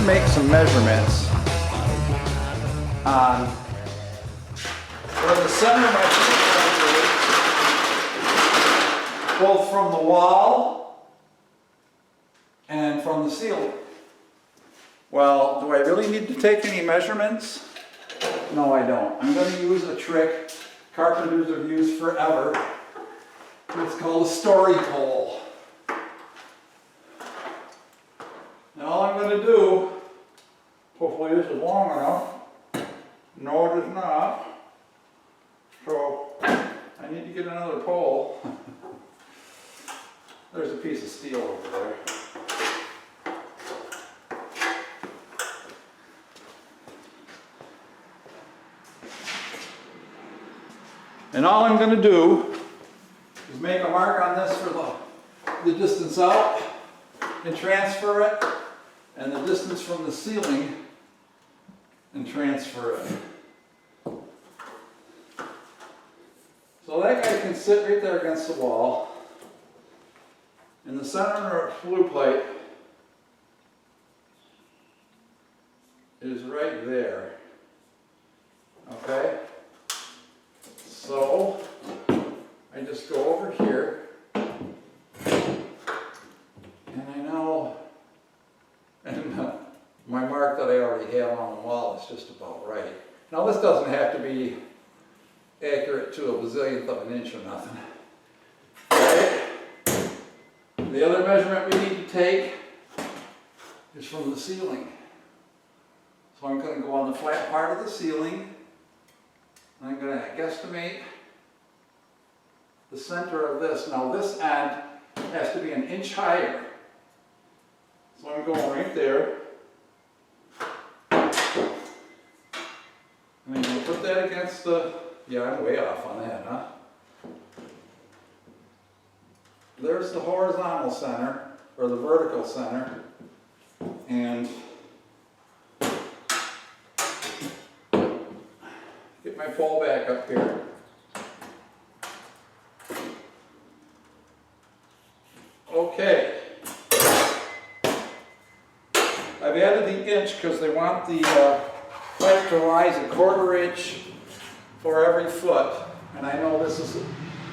make some measurements on where the center of my flue pipe is, both from the wall and from the ceiling. Well, do I really need to take any measurements? No, I don't. I'm going to use a trick carpenters have used forever. It's called a story pole. Now all I'm going to do, hopefully this is long enough. No, it is not. So I need to get another pole. There's a piece of steel over there. And all I'm going to do is make a mark on this for the distance out and transfer it, and the distance from the ceiling and transfer it. So that guy can sit right there against the wall. And the center of our flue pipe is right there. Okay? So I just go over here, and I know, and my mark that I already have on the wall is just about right. Now this doesn't have to be accurate to a bazillionth of an inch or nothing. Right? The other measurement we need to take is from the ceiling. So I'm going to go on the flat part of the ceiling. I'm going to guesstimate the center of this. Now this end has to be an inch higher. So I'm going right there. And I'm going to put that against the, yeah, I'm way off on that, huh? There's the horizontal center, or the vertical center. And get my pole back up here. Okay. I've added the inch because they want the pipe to rise a 1/4 inch for every foot. And I know this is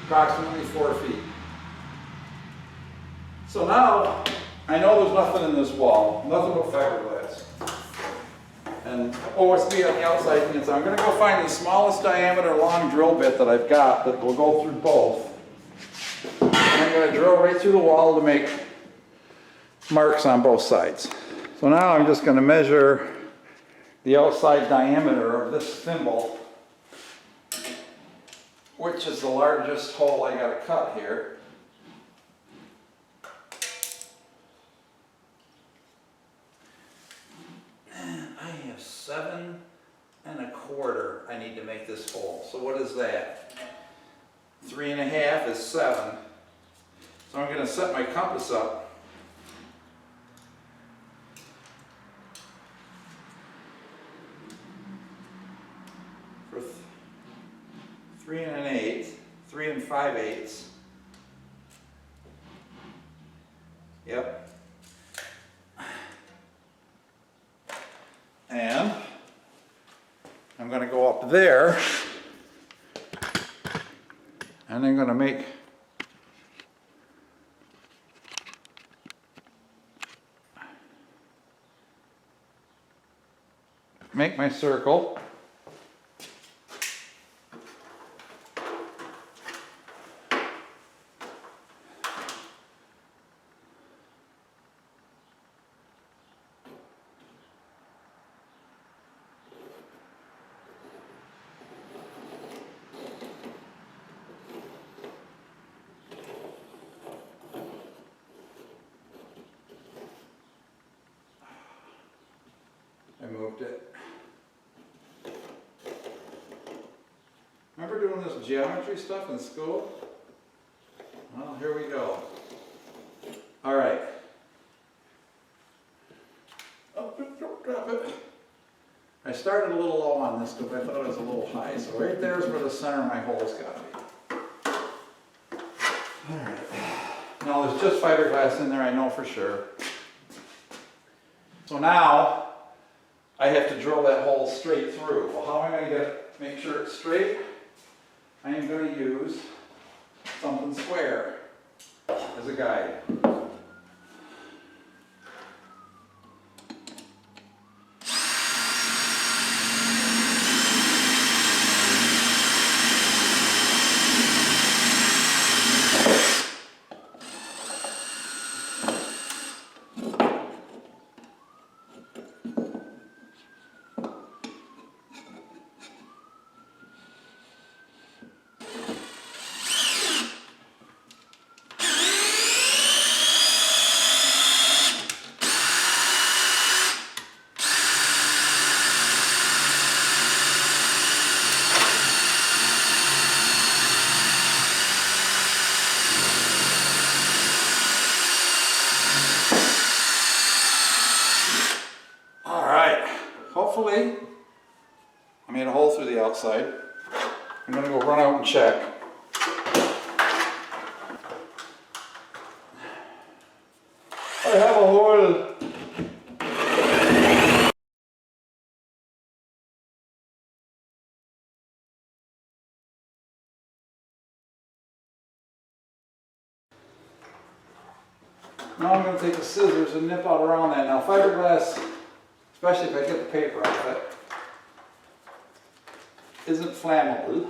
approximately 4 feet. So now, I know there's nothing in this wall, nothing but fiberglass. And OSB on the outside means I'm going to go find the smallest diameter long drill bit that I've got that will go through both. And I'm going to drill right through the wall to make marks on both sides. So now I'm just going to measure the outside diameter of this thimble, which is the largest hole I got to cut here. I have 7 1/4 I need to make this hole. So what is that? 3 1/2 is 7. So I'm going to set my compass up. For 3 1/8, 3 5/8. Yep. And I'm going to go up there, and I'm going to make my circle. I moved it. Remember doing this geometry stuff in school? Well, here we go. All right. Oh, don't drop it. I started a little low on this because I thought it was a little high. So right there is where the center of my hole's got to be. All right. Now there's just fiberglass in there, I know for sure. So now I have to drill that hole straight through. Well, how am I going to make sure it's straight? I am going to use something square as a guide. Hopefully, I made a hole through the outside. I'm going to go run out and check. I have a hole. Now I'm going to take the scissors and nip out around that. Now fiberglass, especially if I get the paper off it, isn't flammable.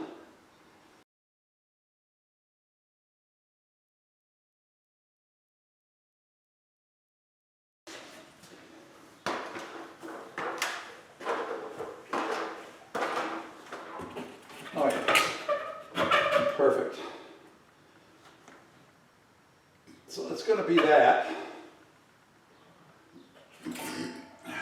Oh yeah, perfect. So it's going to be that. I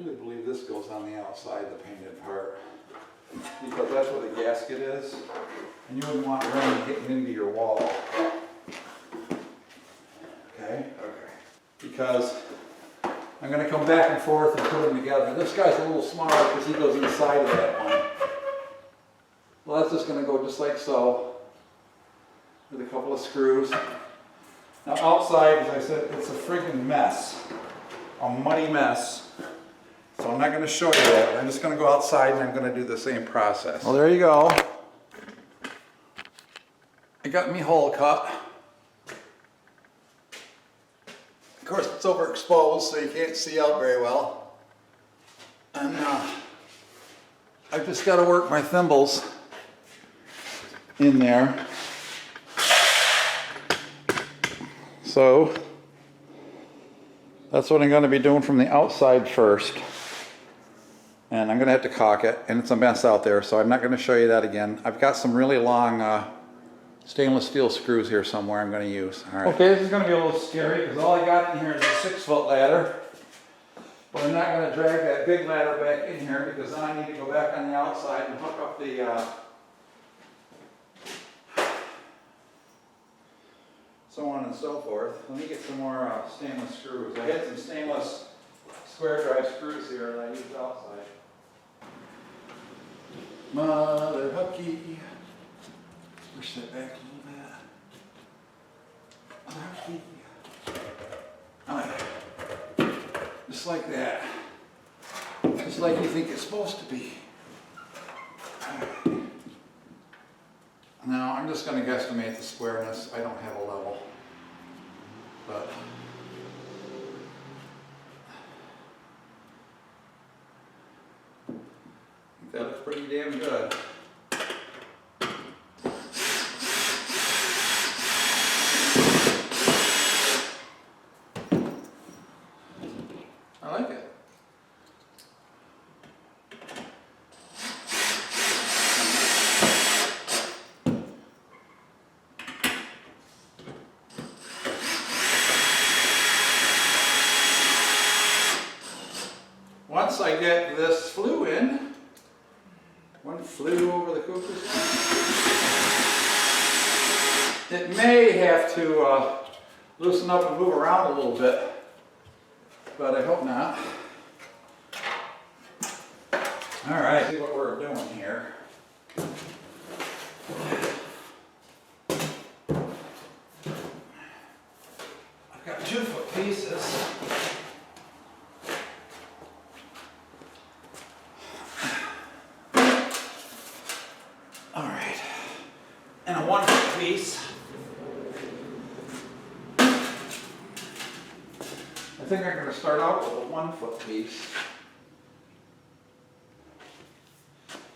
really believe this goes on the outside, the painted part, because that's where the gasket is, and you wouldn't want rain getting into your wall. Okay? Okay. Because I'm going to come back and forth and put them together. This guy's a little smaller because he goes inside of that one. Well, that's just going to go just like so, with a couple of screws. Now outside, as I said, it's a friggin' mess. A muddy mess. So I'm not going to show you that. I'm just going to go outside and I'm going to do the same process. Well, there you go. I got me hole cut. Of course, it's overexposed, so you can't see out very well. And I've just got to work my thimbles in there. So that's what I'm going to be doing from the outside first. And I'm going to have to caulk it, and it's a mess out there, so I'm not going to show you that again. I've got some really long stainless steel screws here somewhere I'm going to use. All right. Okay, this is going to be a little scary because all I got in here is a 6-foot ladder. But I'm not going to drag that big ladder back in here because then I need to go back on the outside and hook up the so on and so forth. Let me get some more stainless screws. I had some stainless square drive screws here that I used outside. Mother hooky. Push that back a little bit. Mother hooky. Just like that. Just like you think it's supposed to be. Now I'm just going to guesstimate the squareness. I don't have a level. But that looks pretty damn good. I like it. Once I get this flue in, one flue over the cuckoo's nest, it may have to loosen up and move around a little bit, but I hope not. All right, see what we're doing here. pieces. All right, and a 1 foot piece. I think I'm going to start out with a 1 foot piece.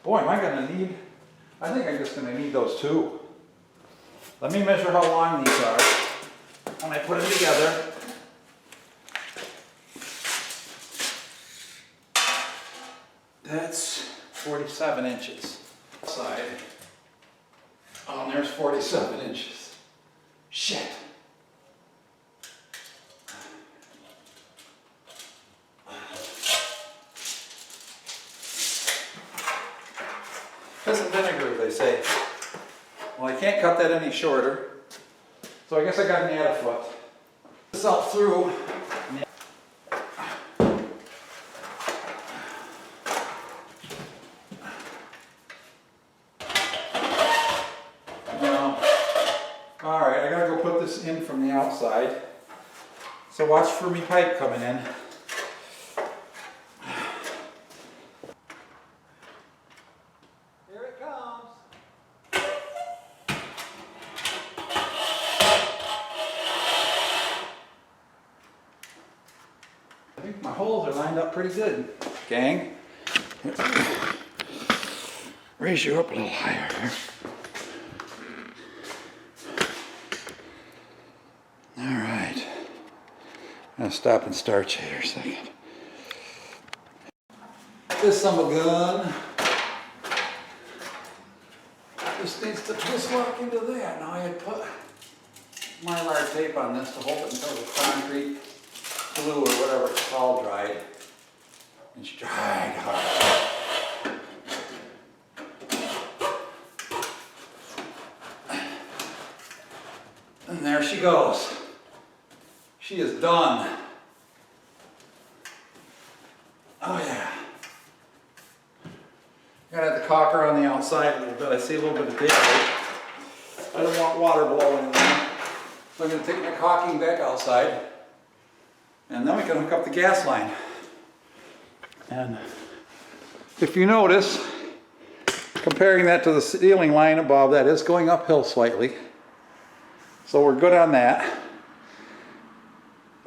Boy, am I going to need, I think I'm just going to need those two. Let me measure how long these are when I put them together. That's 47 inches. Side. Oh, and there's 47 inches. Shit. Piss and vinegar, they say. Well, I can't cut that any shorter, so I guess I got to add a foot. This out through. Now, all right, I gotta go put this in from the outside. So watch for me pipe coming in. Here it comes. I think my holes are lined up pretty good, gang. Raise you up a little higher here. All right. I'm gonna stop and start you here a second. This son of a gun. This needs to twist lock into that. Now I had put mylar tape on this to hold it until the concrete glue or whatever it's called dried. It's dried hard. And there she goes. She is done. Oh yeah. Gotta have the caulker on the outside a little bit. I see a little bit of daylight. I don't want water blowing in there. So I'm gonna take my caulking back outside. And then we can hook up the gas line. And if you notice, comparing that to the ceiling line above, that is going uphill slightly. So we're good on that.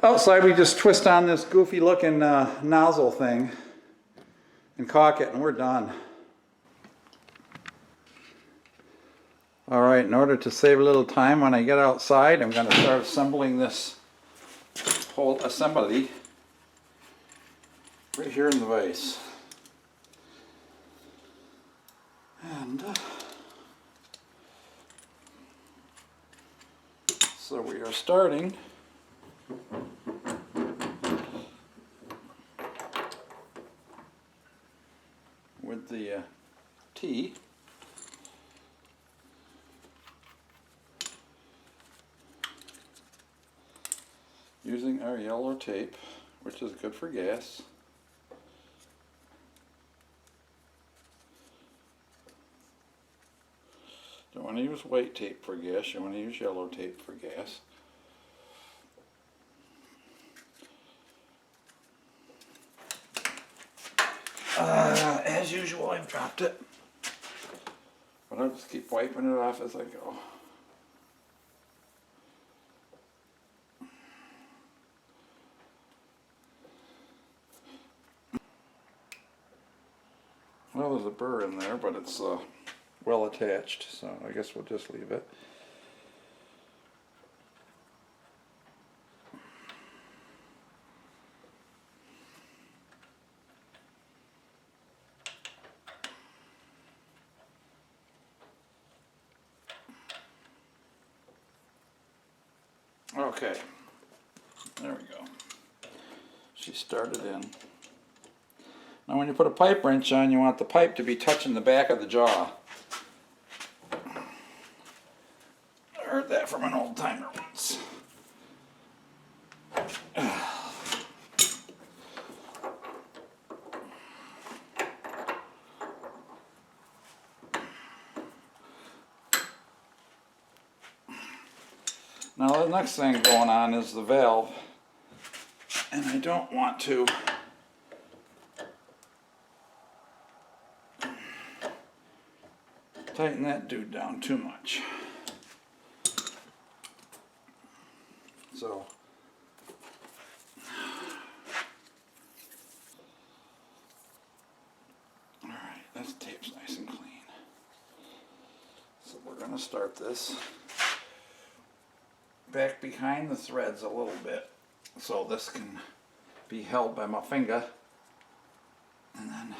Outside we just twist on this goofy looking nozzle thing and caulk it and we're done. Alright, in order to save a little time when I get outside, I'm going to start assembling this whole assembly right here in the vise. And so we are starting with the T. Using our yellow tape, which is good for gas. Don't want to use white tape for gas, you want to use yellow tape for gas. As usual, I've dropped it. But I'll just keep wiping it off as I go. Well, there's a burr in there, but it's well attached, so I guess we'll just leave it. Okay, there we go. She started in. Now when you put a pipe wrench on, you want the pipe to be touching the back of the jaw. I heard that from an old timer once. Now the next thing going on is the valve. And I don't want to tighten that dude down too much. So all right, this tape's nice and clean. So we're going to start this back behind the threads a little bit so this can be held by my finger, and then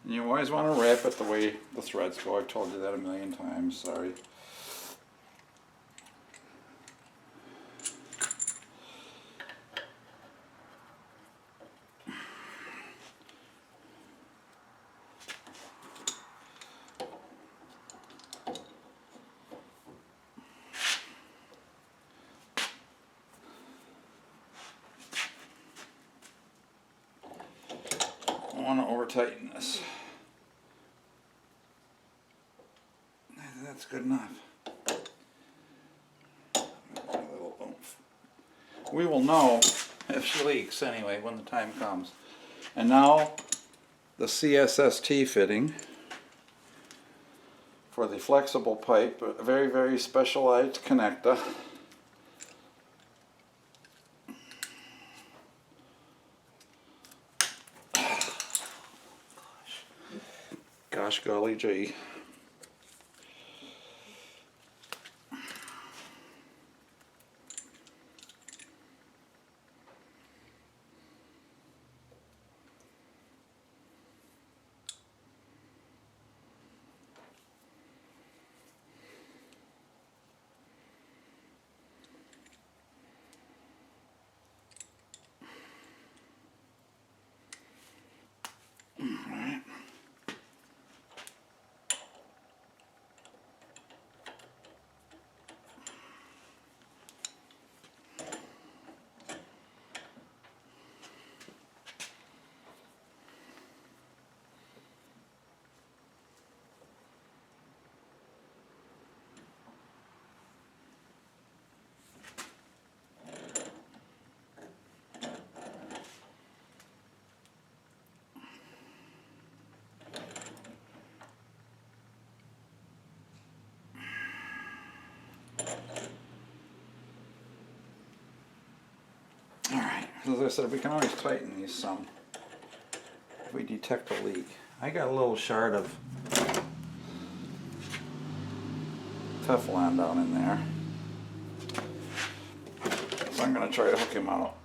you always want to wrap it the way the threads go. I've told you that a million times, sorry. I want to over tighten this. That's good enough. A little oomph. We will know if she leaks anyway when the time comes. And now the CSST fitting for the flexible pipe, a very, very specialized connector. Gosh golly gee. Alright. Alright, as I said, we can always tighten these some if we detect a leak. I got a little shard of Teflon down in there, so I'm going to try to hook him out.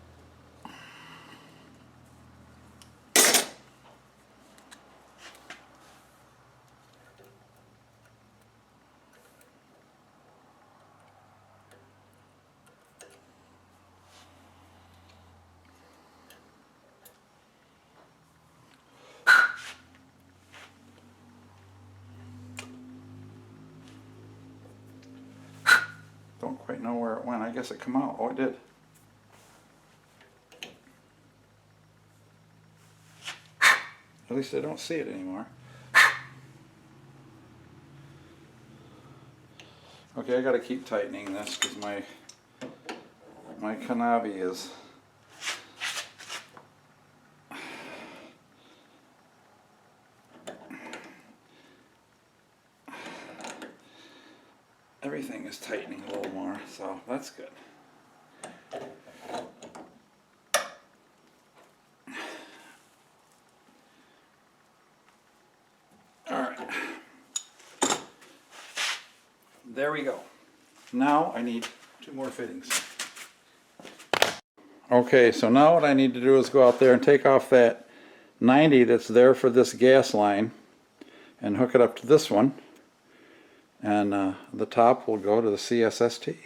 Don't quite know where it went. I guess it come out. Oh, it did. At least I don't see it anymore. Okay, I got to keep tightening this because my Kanabi is everything is tightening a little more, so that's good. Alright. There we go. Now I need 2 more fittings. Okay, so now what I need to do is go out there and take off that 90 that's there for this gas line and hook it up to this one. And the top will go to the CSST.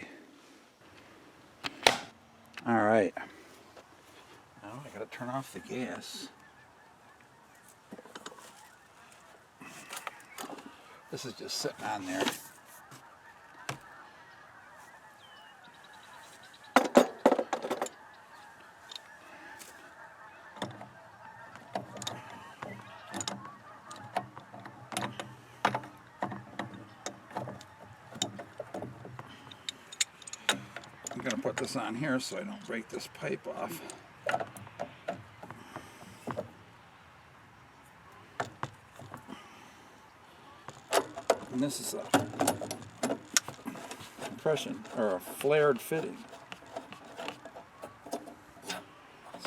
Alright. Now I gotta turn off the gas. This is just sitting on there. going to put this on here so I don't break this pipe off. And this is a compression or a flared fitting.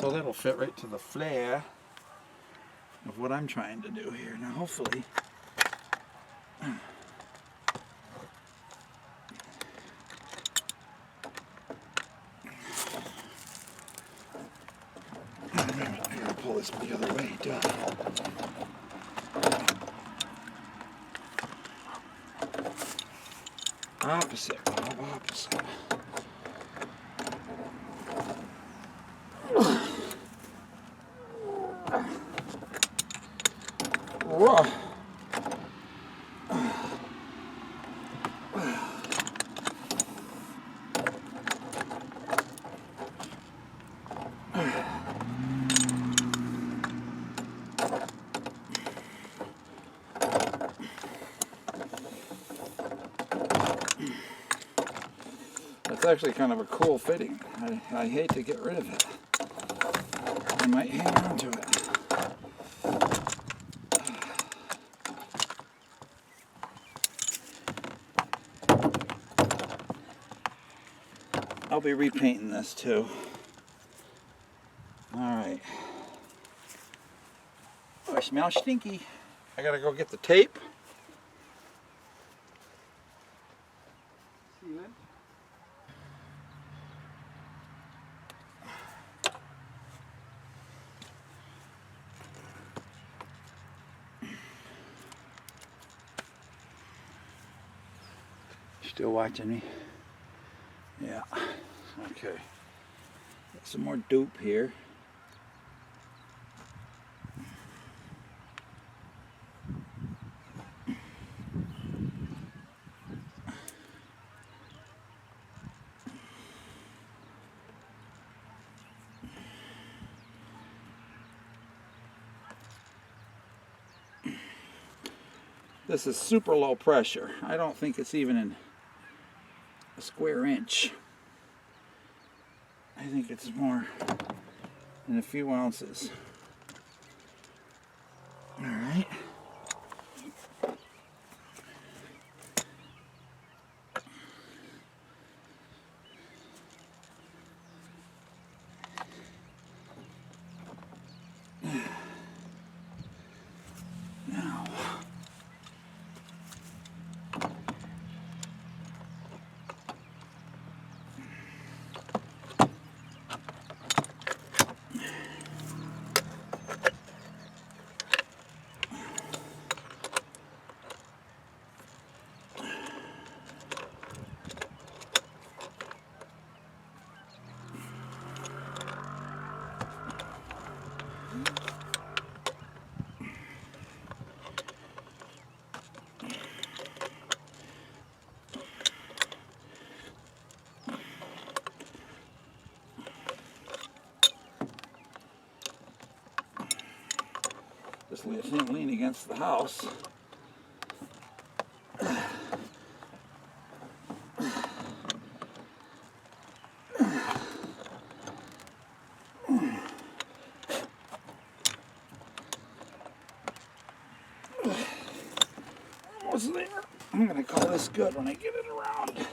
So that'll fit right to the flare of what I'm trying to do here. Now hopefully I gotta pull this the other way, duh. Opposite, Bob, opposite. Whoa. It's actually kind of a cool fitting. I hate to get rid of it. I might hang on to it. I'll be repainting this too. Alright. Oh, I smell stinky. I gotta go get the tape. Still watching me? Yeah. Okay. Got some more dupe here. This is super low pressure. I don't think it's even in a square inch. I think it's more than a few ounces. All right. Now, just let him lean against the house. Almost there. I'm gonna call this good when I get it around.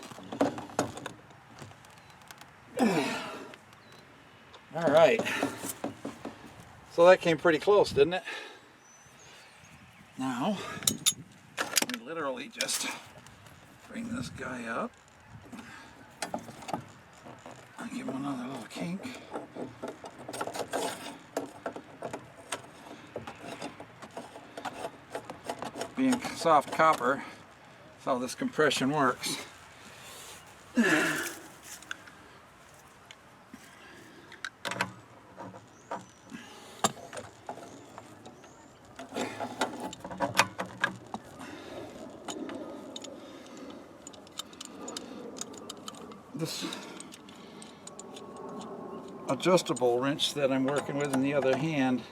All right. So that came pretty close, didn't it? Now, we literally just bring this guy up. I'll give him another little kink. Being soft copper, that's how this compression works. This adjustable wrench that I'm working with in the other hand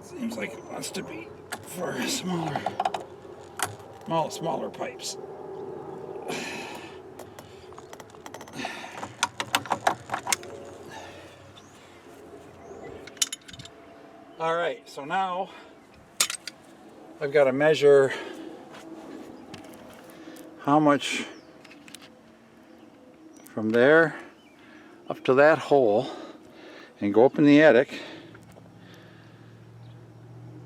seems like it wants to be for a smaller smaller pipes. All right, so now I've got to measure how much from there up to that hole and go up in the attic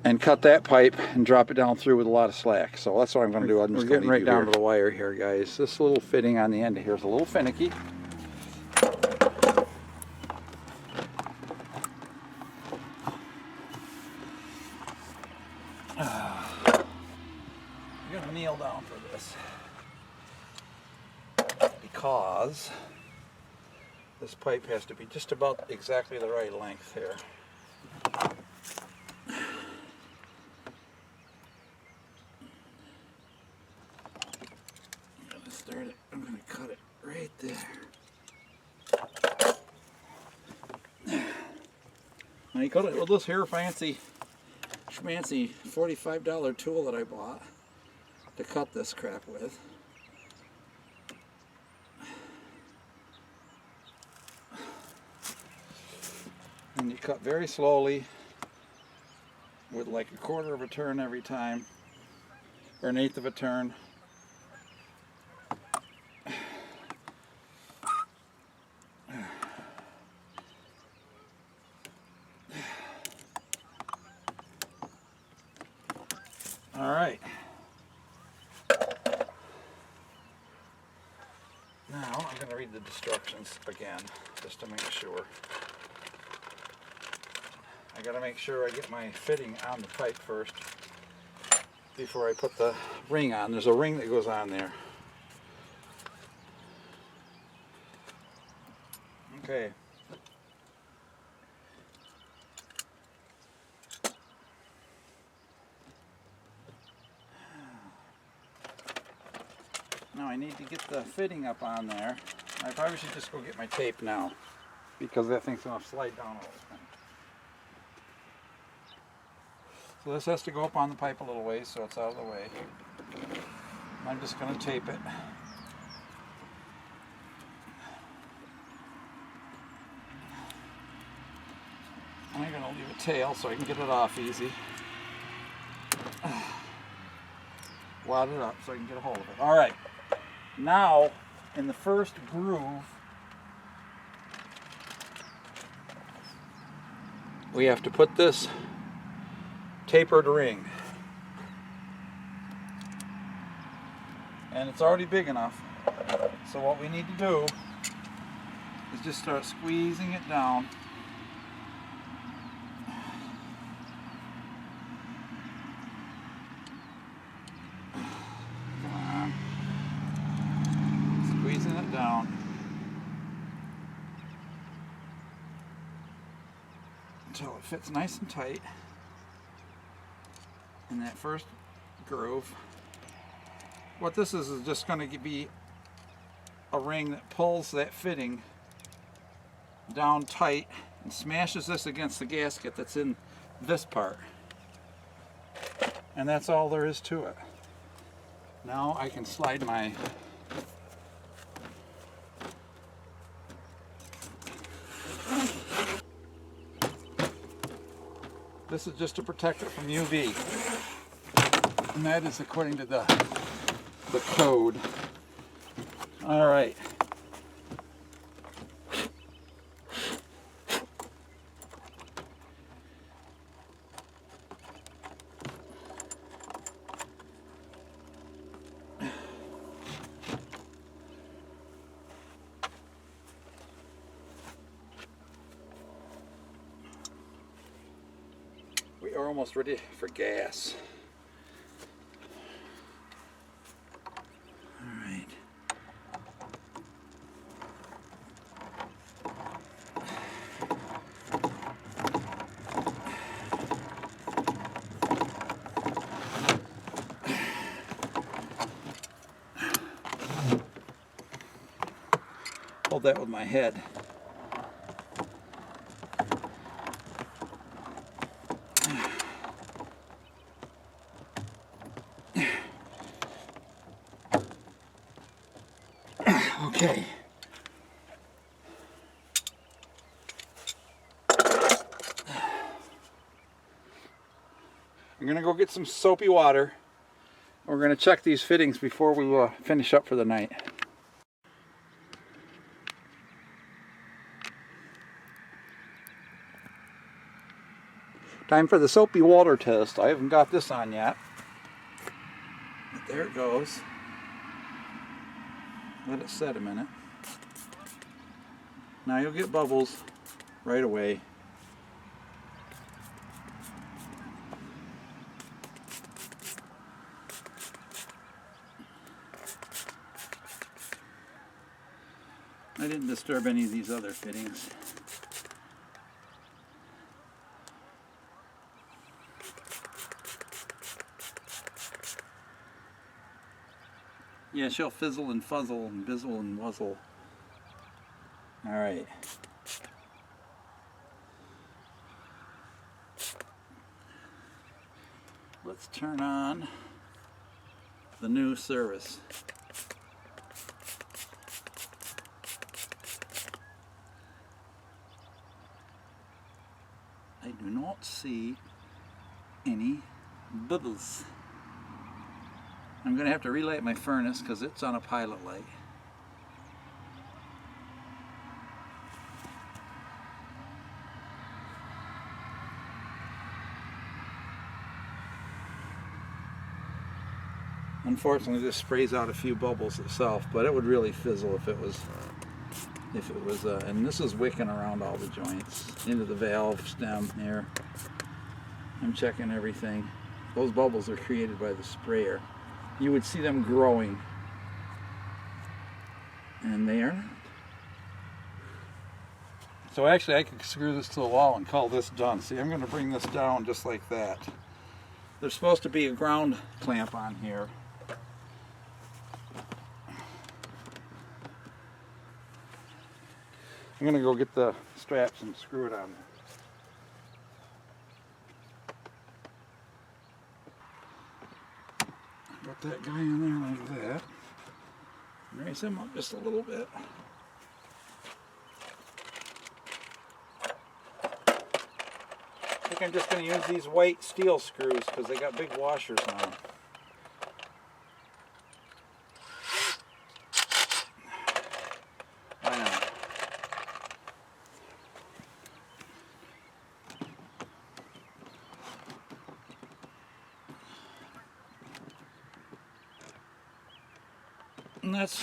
and cut that pipe and drop it down through with a lot of slack. So that's what I'm going to do. We're getting right down to the wire here, guys. This little fitting on the end of here is a little finicky. I'm going to kneel down for this because this pipe has to be just about exactly the right length here. I'm going to cut it right there. Now you cut it with this here fancy schmancy $45 tool that I bought to cut this crap with. And you cut very slowly with like a quarter of a turn every time, or an eighth of a turn. All right. Now I'm going to read the instructions again, just to make sure. I got to make sure I get my fitting on the pipe first before I put the ring on. There's a ring that goes on there. Okay. Now I need to get the fitting up on there. I probably should just go get my tape now, because that thing's going to slide down a little bit. So this has to go up on the pipe a little ways so it's out of the way. I'm just going to tape it. I'm going to leave a tail so I can get it off easy. Wad it up so I can get a hold of it. All right. Now, in the first groove, we have to put this tapered ring. And it's already big enough. So what we need to do is just start squeezing it down. Squeezing it down until it fits nice and tight in that first groove. What this is just going to be a ring that pulls that fitting down tight and smashes this against the gasket that's in this part. And that's all there is to it. Now I can slide my this is just to protect it from UV, and that is according to the code. All right. We are almost ready for gas. All right. Hold that with my head. Okay. I'm gonna go get some soapy water. We're gonna check these fittings before we finish up for the night. Time for the soapy water test. I haven't got this on yet. But there it goes. Let it set a minute. Now you'll get bubbles right away. I didn't disturb any of these other fittings. Yeah, she'll fizzle and fuzzle and bizzle and wuzzle. Alright. Let's turn on the new service. I do not see any bubbles. I'm going to have to relight my furnace because it's on a pilot light. Unfortunately, this sprays out a few bubbles itself, but it would really fizzle if it was, and this is wicking around all the joints, into the valve stem here. I'm checking everything. Those bubbles are created by the sprayer. You would see them growing, and they are not. So actually I could screw this to the wall and call this done. See, I'm going to bring this down just like that. There's supposed to be a ground clamp on here. I'm going to go get the straps and screw it on there. Got that guy in there like that. Raise him up just a little bit. I think I'm just going to use these white steel screws because they got big washers on them. Why not? And that's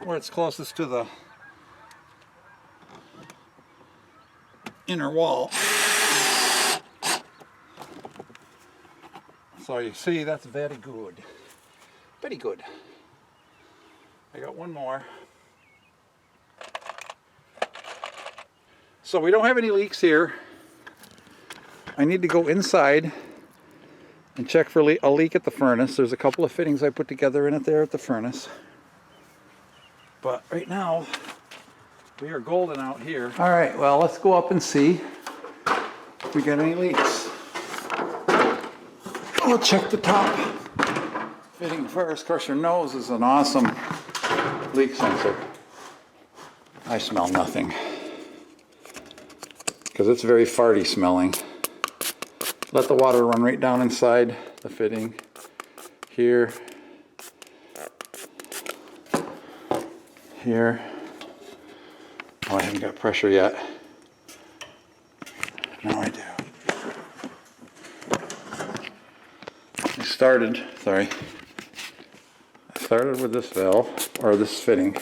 where it's closest to the inner wall. So you see, that's very good. Very good. I got one more. So we don't have any leaks here. I need to go inside and check for a leak at the furnace. There's a couple of fittings I put together in it there at the furnace. But right now, we are golden out here. All right, well, let's go up and see if we get any leaks. We'll check the top fitting first. Of course, your nose is an awesome leak sensor. I smell nothing because it's very farty smelling. Let the water run right down inside the fitting here, here. Oh, I haven't got pressure yet. Now I do. I started with this valve, or this fitting.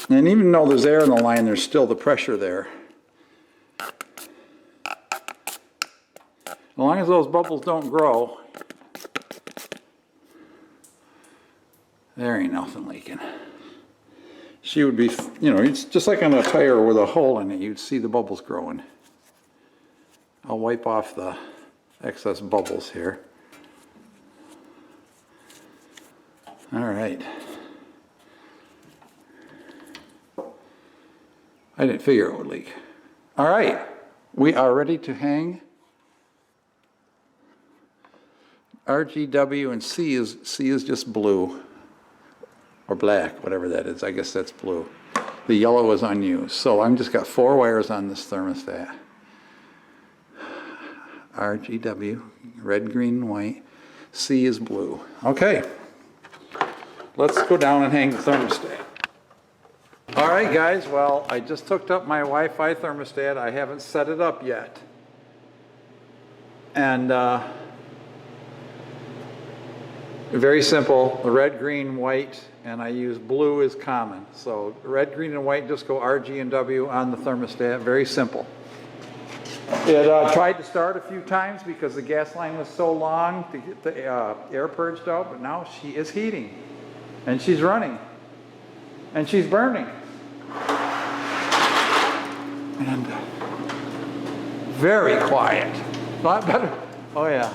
And even though there's air in the line, there's still the pressure there. As long as those bubbles don't grow, there ain't nothing leaking. She would be, you know, it's just like on a tire with a hole in it, you'd see the bubbles growing. I'll wipe off the excess bubbles here. All right. I didn't figure it would leak. All right, We are ready to hang. R, G, W, and C is just blue. Or black, whatever that is. I guess that's blue. The yellow is unused. So I'm just got 4 wires on this thermostat. R, G, W, red, green, and white. C is blue. Okay. Let's go down and hang the thermostat. All right, guys. Well, I just hooked up my Wi-Fi thermostat. I haven't set it up yet. And very simple. Red, green, white, and I use blue as common. So red, green, and white just go R, G, and W on the thermostat. Very simple. It tried to start a few times because the gas line was so long to get the air purged out, but now she is heating. And she's running. And she's burning. And very quiet. A lot better. Oh yeah.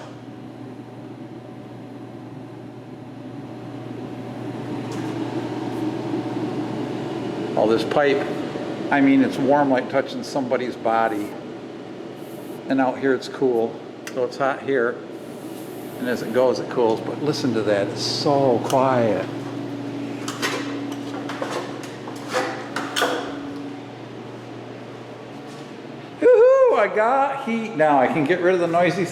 All this pipe, I mean, it's warm like touching somebody's body. And out here it's cool. So it's hot here. And as it goes, it cools. But listen to that, it's so quiet. Woohoo! I got heat. Now I can get rid of the noisy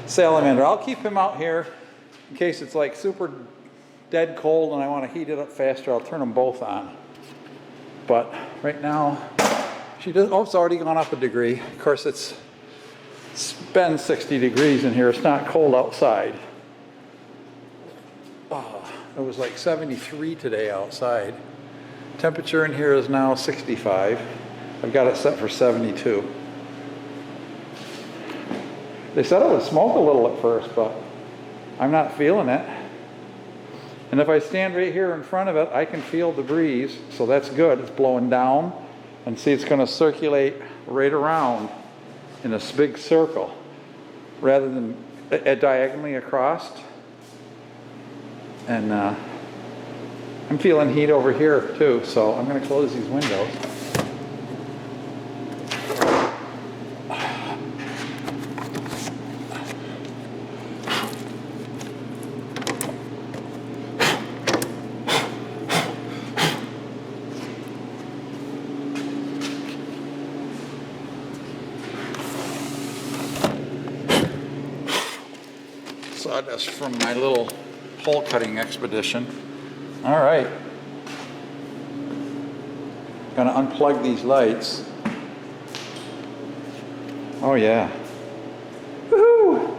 salamander. I'll keep him out here in case it's like super dead cold and I want to heat it up faster. I'll turn them both on. But right now, she does. Oh, it's already gone up a degree. Of course, it's been 60 degrees in here. It's not cold outside. Oh, it was like 73 today outside. Temperature in here is now 65. I've got it set for 72. They said it would smoke a little at first, but I'm not feeling it. And if I stand right here in front of it, I can feel the breeze, so that's good. It's blowing down, and see, it's going to circulate right around in a big circle rather than diagonally across. And I'm feeling heat over here too, so I'm going to close these windows. Sawdust from my little hole cutting expedition. All right. Gonna unplug these lights. Oh yeah. Woohoo!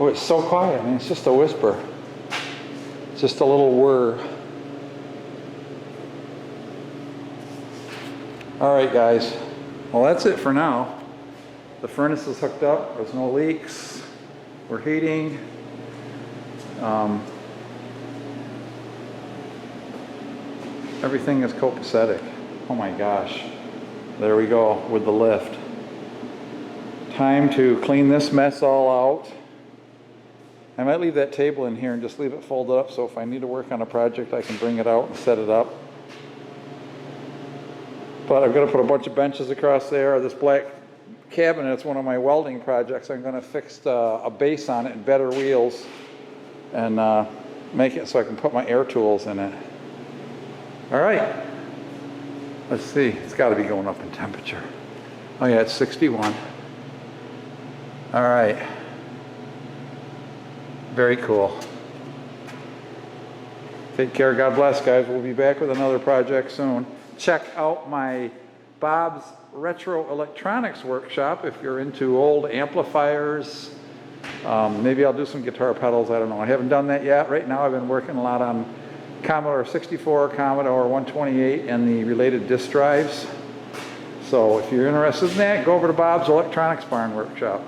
Oh, it's so quiet. I mean, it's just a whisper. It's just a little whir. All right, guys. Well, that's it for now. The furnace is hooked up, there's no leaks, we're heating. Everything is copacetic. Oh my gosh. There we go with the lift. Time to clean this mess all out. I might leave that table in here and just leave it folded up so if I need to work on a project I can bring it out and set it up. But I've got to put a bunch of benches across there. This black cabinet, it's one of my welding projects. I'm going to fix a base on it and better wheels and make it so I can put my air tools in it. All right, let's see, it's got to be going up in temperature. Oh yeah, it's 61. All right, very cool. Take care, God bless, guys. We'll be back with another project soon. Check out my Bob's Retro Electronics workshop if you're into old amplifiers. Maybe I'll do some guitar pedals, I don't know. I haven't done that yet. Right now I've been working a lot on Commodore 64, Commodore 128, and the related disk drives. So if you're interested in that, go over to Bob's Electronics Barn workshop.